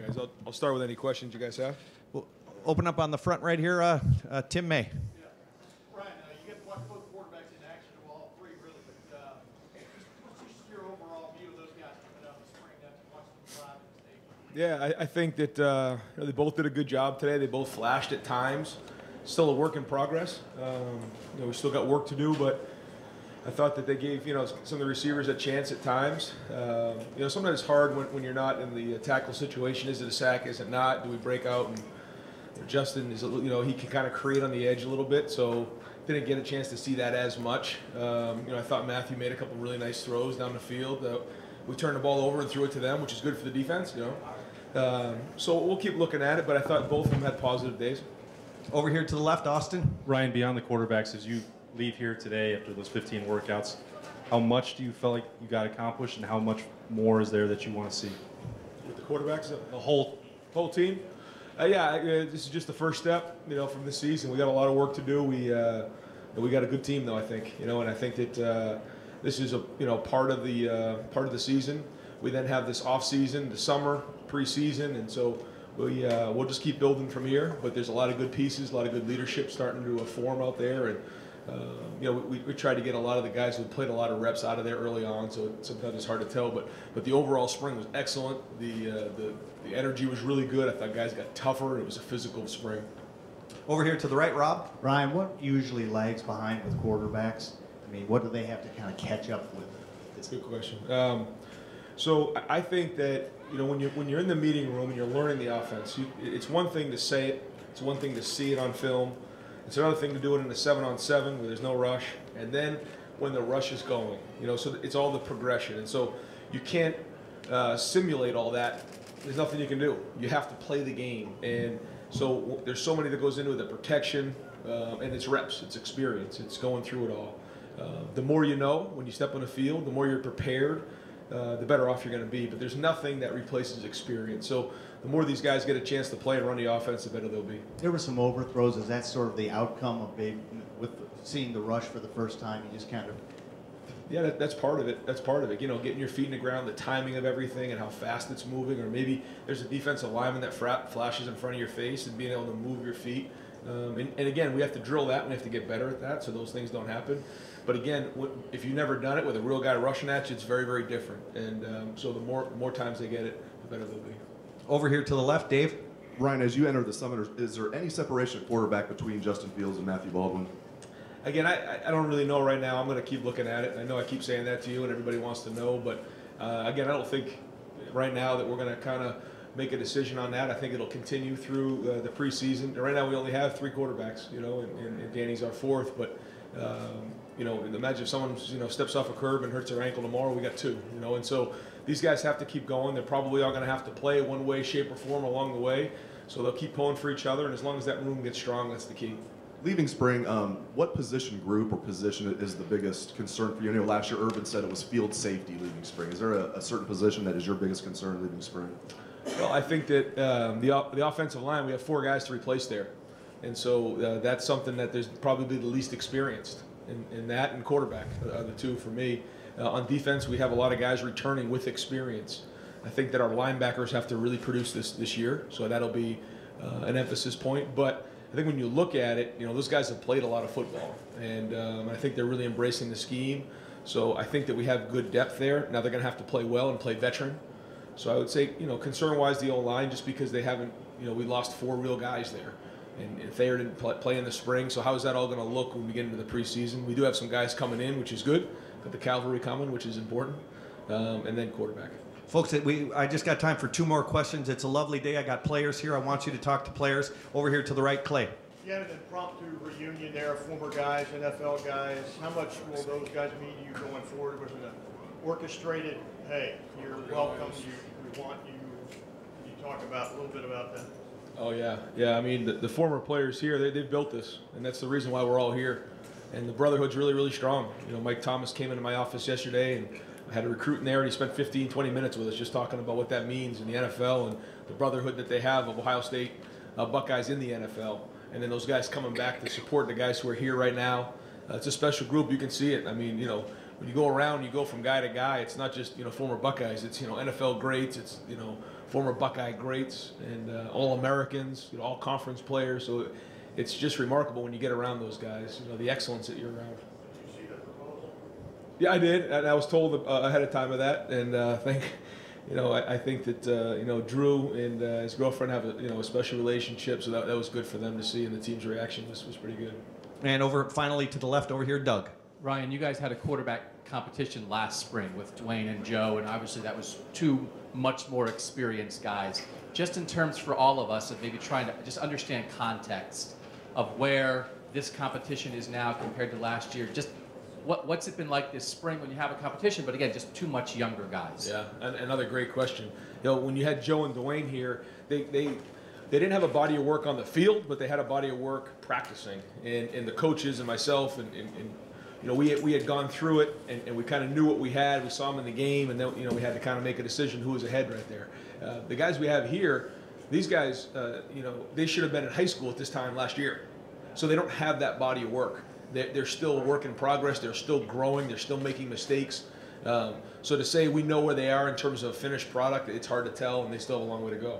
guys. I'll start with any questions you guys have. We'll open up on the front right here, Tim May. Yeah. Brian, you get to watch both quarterbacks in action, well, all three really, but what's just your overall view of those guys coming up the spring after watching them live in the stadium? Yeah, I think that they both did a good job today. They both flashed at times. Still a work in progress. We still got work to do, but I thought that they gave some of the receivers a chance at times. Sometimes it's hard when you're not in the tackle situation. Is it a sack? Is it not? Do we break out? And Justin is he can kind of create on the edge a little bit, so didn't get a chance to see that as much. I thought Matthew made a couple really nice throws down the field. We turned the ball over and threw it to them, which is good for the defense. So we'll keep looking at it, but I thought both of them had positive days. Over here to the left, Austin. Ryan, beyond the quarterbacks, as you leave here today after those 15 workouts, how much do you feel like you got accomplished, and how much more is there that you want to see? With the quarterbacks, The whole team. This is just the first step, from this season. We got a lot of work to do. We got a good team, though. I think, and I think that this is a part of the season. We then have this off season, the summer, preseason, and so we'll just keep building from here. But there's a lot of good pieces, a lot of good leadership starting to form out there, and we tried to get a lot of the guys who played a lot of reps out of there early on. So sometimes it's hard to tell, but the overall spring was excellent. The energy was really good. I thought guys got tougher. It was a physical spring. Over here to the right, Rob. Ryan, what usually lags behind with quarterbacks? I mean, what do they have to kind of catch up with? That's a good question. So I think that when you're in the meeting room and you're learning the offense, it's one thing to say it. It's one thing to see it on film. It's another thing to do it in a 7-on-7 where there's no rush, and then when the rush is going. So it's all the progression, and so you can't simulate all that. There's nothing you can do. You have to play the game, and so there's so many that goes into it, the protection, and it's reps, it's experience, it's going through it all. The more you know when you step on the field, the more you're prepared, the better off you're going to be. But there's nothing that replaces experience. So the more these guys get a chance to play and run the offense, the better they'll be. There were some overthrows. Is that sort of the outcome of with seeing the rush for the first time? You just kind of... Yeah, that's part of it. That's part of it. Getting your feet in the ground, the timing of everything, and how fast it's moving. Or maybe there's a defensive lineman that flashes in front of your face, and being able to move your feet. And again, we have to drill that. We have to get better at that, so those things don't happen. But again, if you've never done it with a real guy rushing at you, it's very, very different. And so the more times they get it, the better they'll be. Over here to the left, Dave. Ryan, as you enter the Summit, is there any separation at quarterback between Justin Fields and Matthew Baldwin? Again, I don't really know right now. I'm going to keep looking at it. I know I keep saying that to you, and everybody wants to know. But again, I don't think right now that we're going to kind of make a decision on that. I think it'll continue through the preseason. Right now, we only have 3 quarterbacks, and Danny's our 4th. But imagine if someone steps off a curb and hurts their ankle tomorrow, we got 2. And so these guys have to keep going. They're probably all going to have to play one way, shape, or form along the way. So they'll keep pulling for each other, and as long as that room gets strong, that's the key. Leaving spring, what position group or position is the biggest concern for you? Last year Urban said it was field safety leaving spring. Is there a certain position that is your biggest concern leaving spring? Well, I think that the offensive line, we have 4 guys to replace there. And so that's something that there's probably the least experienced in that, and quarterback are the 2 for me. On defense, we have a lot of guys returning with experience. I think that our linebackers have to really produce this year, so that'll be an emphasis point. But I think when you look at it, those guys have played a lot of football, and I think they're really embracing the scheme. So I think that we have good depth there. Now they're going to have to play well and play veteran. So I would say, concern-wise, the O-line, just because they haven't, we lost 4 real guys there. And Thayer didn't play in the spring, so how is that all going to look when we get into the preseason? We do have some guys coming in, which is good. Got the cavalry coming, which is important. And then quarterback. Folks, I just got time for 2 more questions. It's a lovely day. I got players here. I want you to talk to players. Over here to the right, Clay. You had an impromptu reunion there of former guys, NFL guys. How much will those guys mean to you going forward? Was it an orchestrated, hey, you're welcome, we want you? Can you talk a little bit about that? Oh, yeah. I mean, the former players here, they've built this, and that's the reason why we're all here. And the brotherhood's really, really strong. Mike Thomas came into my office yesterday, and I had a recruit in there, and he spent 15, 20 minutes with us just talking about what that means in the NFL and the brotherhood that they have of Ohio State Buckeyes in the NFL. And then those guys coming back to support the guys who are here right now. It's a special group. You can see it. I mean, when you go around, you go from guy to guy. It's not just former Buckeyes. It's NFL greats. It's former Buckeye greats and all Americans, all conference players. So it's just remarkable when you get around those guys. The excellence that you're around. Yeah, I did, and I was told ahead of time of that, and I think that Drew and his girlfriend have a special relationship, so that was good for them to see, and the team's reaction was pretty good. And finally to the left over here, Doug. Ryan, you guys had a quarterback competition last spring with Dwayne and Joe, and obviously that was two much more experienced guys. Just in terms for all of us of maybe trying to just understand context of where this competition is now compared to last year, just what's it been like this spring when you have a competition, but again, just too much younger guys? Yeah, another great question. When you had Joe and Dwayne here, they didn't have a body of work on the field, but they had a body of work practicing. And the coaches and myself and we had gone through it, and we kind of knew what we had. We saw them in the game, and then we had to kind of make a decision who was ahead right there. The guys we have here, these guys, they should have been in high school at this time last year. So they don't have that body of work. They're still a work in progress. They're still growing. They're still making mistakes. So to say we know where they are in terms of finished product, it's hard to tell, and they still have a long way to go.